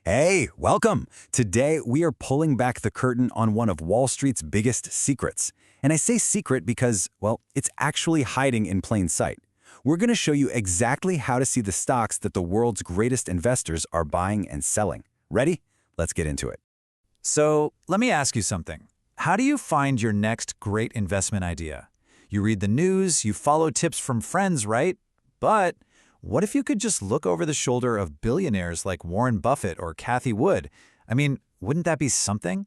Hey, welcome! Today, we are pulling back the curtain on one of Wall Street's biggest secrets. And I say secret because, well, it's actually hiding in plain sight. We're going to show you exactly how to see the stocks that the world's greatest investors are buying and selling. Ready? Let's get into it. So, let me ask you something. How do you find your next great investment idea? You read the news, you follow tips from friends, right? But what if you could just look over the shoulder of billionaires like Warren Buffett or Cathie Wood? I mean, wouldn't that be something?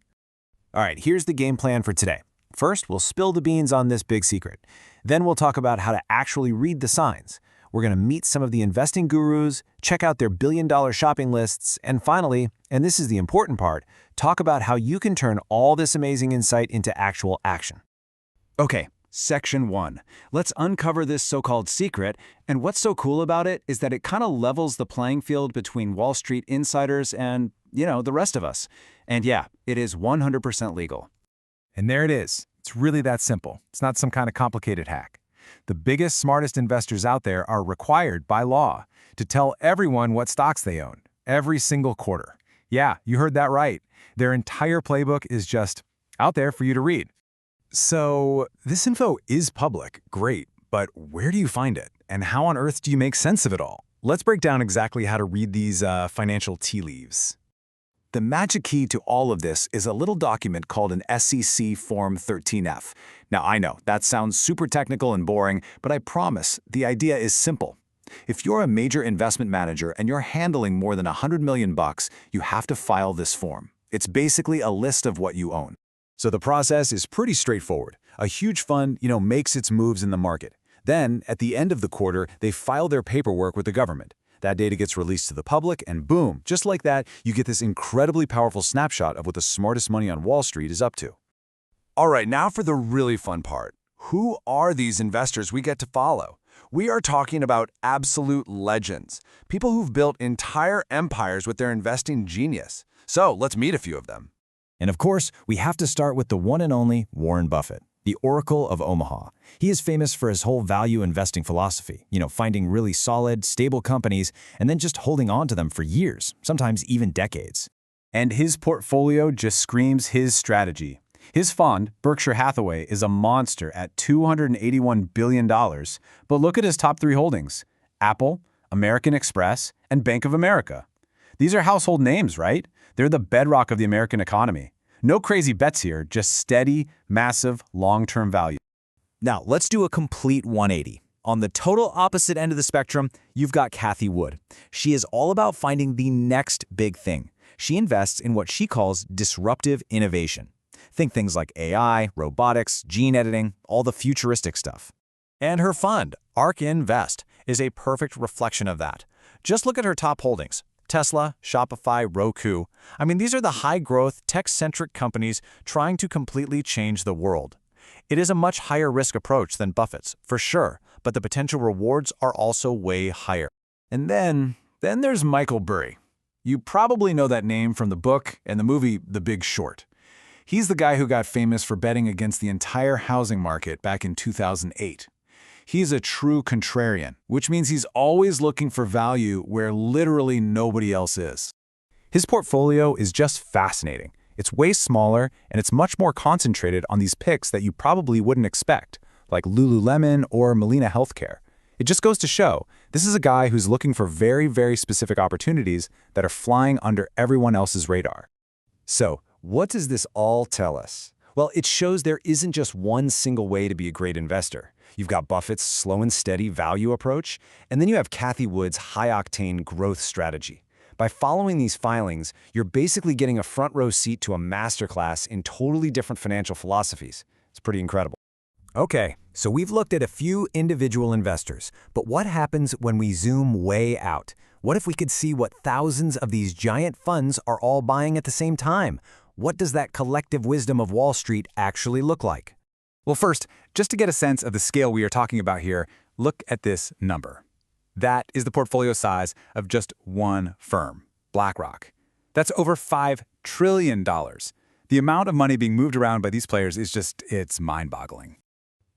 All right, here's the game plan for today. First, we'll spill the beans on this big secret. Then we'll talk about how to actually read the signs. We're going to meet some of the investing gurus, check out their billion-dollar shopping lists, and finally, and this is the important part, talk about how you can turn all this amazing insight into actual action. Okay, Section 1. Let's uncover this so-called secret, and what's so cool about it is that it kind of levels the playing field between Wall Street insiders and, the rest of us. And yeah, it is 100% legal. And there it is. It's really that simple. It's not some kind of complicated hack. The biggest, smartest investors out there are required by law to tell everyone what stocks they own, every single quarter. Yeah, you heard that right. Their entire playbook is just out there for you to read. So, this info is public, great, but where do you find it? And how on earth do you make sense of it all? Let's break down exactly how to read these financial tea leaves. The magic key to all of this is a little document called an SEC Form 13F. Now, I know, that sounds super technical and boring, but I promise, the idea is simple. If you're a major investment manager and you're handling more than $100 million, you have to file this form. It's basically a list of what you own. So the process is pretty straightforward. A huge fund, makes its moves in the market. Then, at the end of the quarter, they file their paperwork with the government. That data gets released to the public, and boom, just like that, you get this incredibly powerful snapshot of what the smartest money on Wall Street is up to. All right, now for the really fun part. Who are these investors we get to follow? We are talking about absolute legends, people who've built entire empires with their investing genius. So let's meet a few of them. And of course, we have to start with the one and only Warren Buffett, the Oracle of Omaha. He is famous for his whole value investing philosophy, finding really solid, stable companies and then just holding on to them for years, sometimes even decades. And his portfolio just screams his strategy. His fund, Berkshire Hathaway, is a monster at $281 billion, but look at his top three holdings: Apple, American Express, and Bank of America. These are household names, right? They're the bedrock of the American economy. No crazy bets here, just steady, massive, long-term value. Now, let's do a complete 180. On the total opposite end of the spectrum, you've got Cathie Wood. She is all about finding the next big thing. She invests in what she calls disruptive innovation. Think things like AI, robotics, gene editing, all the futuristic stuff. And her fund, ARK Invest, is a perfect reflection of that. Just look at her top holdings: Tesla, Shopify, Roku. These are the high-growth, tech-centric companies trying to completely change the world. It is a much higher risk approach than Buffett's, for sure, but the potential rewards are also way higher. And then there's Michael Burry. You probably know that name from the book and the movie The Big Short. He's the guy who got famous for betting against the entire housing market back in 2008. He's a true contrarian, which means he's always looking for value where literally nobody else is. His portfolio is just fascinating. It's way smaller, and it's much more concentrated on these picks that you probably wouldn't expect, like Lululemon or Molina Healthcare. It just goes to show, this is a guy who's looking for very, very specific opportunities that are flying under everyone else's radar. So, what does this all tell us? Well, it shows there isn't just one single way to be a great investor. You've got Buffett's slow and steady value approach, and then you have Cathie Wood's high-octane growth strategy. By following these filings, you're basically getting a front-row seat to a masterclass in totally different financial philosophies. It's pretty incredible. Okay, so we've looked at a few individual investors, but what happens when we zoom way out? What if we could see what thousands of these giant funds are all buying at the same time? What does that collective wisdom of Wall Street actually look like? Well, first, just to get a sense of the scale we are talking about here, look at this number. That is the portfolio size of just one firm, BlackRock. That's over $5 trillion. The amount of money being moved around by these players is it's mind-boggling.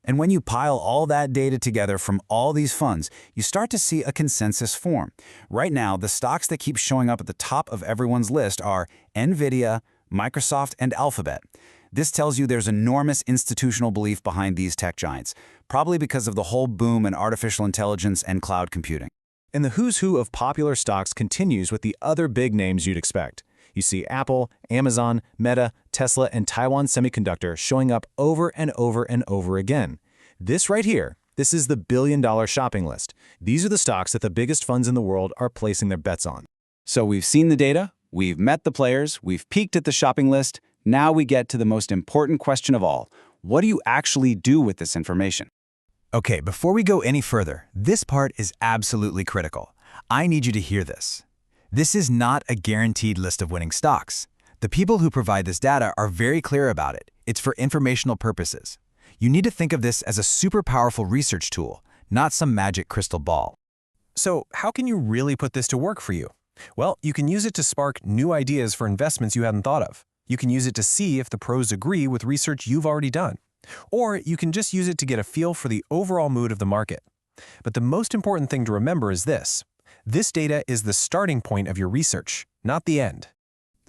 And when you pile all that data together from all these funds, you start to see a consensus form. Right now, the stocks that keep showing up at the top of everyone's list are NVIDIA, Microsoft, and Alphabet. This tells you there's enormous institutional belief behind these tech giants, probably because of the whole boom in artificial intelligence and cloud computing. And the who's who of popular stocks continues with the other big names you'd expect. You see Apple, Amazon, Meta, Tesla, and Taiwan Semiconductor showing up over and over and over again. This right here, this is the billion-dollar shopping list. These are the stocks that the biggest funds in the world are placing their bets on. So we've seen the data, we've met the players, we've peeked at the shopping list. Now we get to the most important question of all. What do you actually do with this information? Okay, before we go any further, this part is absolutely critical. I need you to hear this. This is not a guaranteed list of winning stocks. The people who provide this data are very clear about it. It's for informational purposes. You need to think of this as a super powerful research tool, not some magic crystal ball. So how can you really put this to work for you? Well, you can use it to spark new ideas for investments you hadn't thought of. You can use it to see if the pros agree with research you've already done. Or you can just use it to get a feel for the overall mood of the market. But the most important thing to remember is this. This data is the starting point of your research, not the end.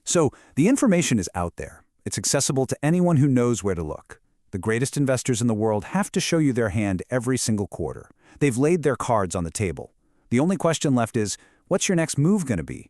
So the information is out there. It's accessible to anyone who knows where to look. The greatest investors in the world have to show you their hand every single quarter. They've laid their cards on the table. The only question left is, what's your next move going to be?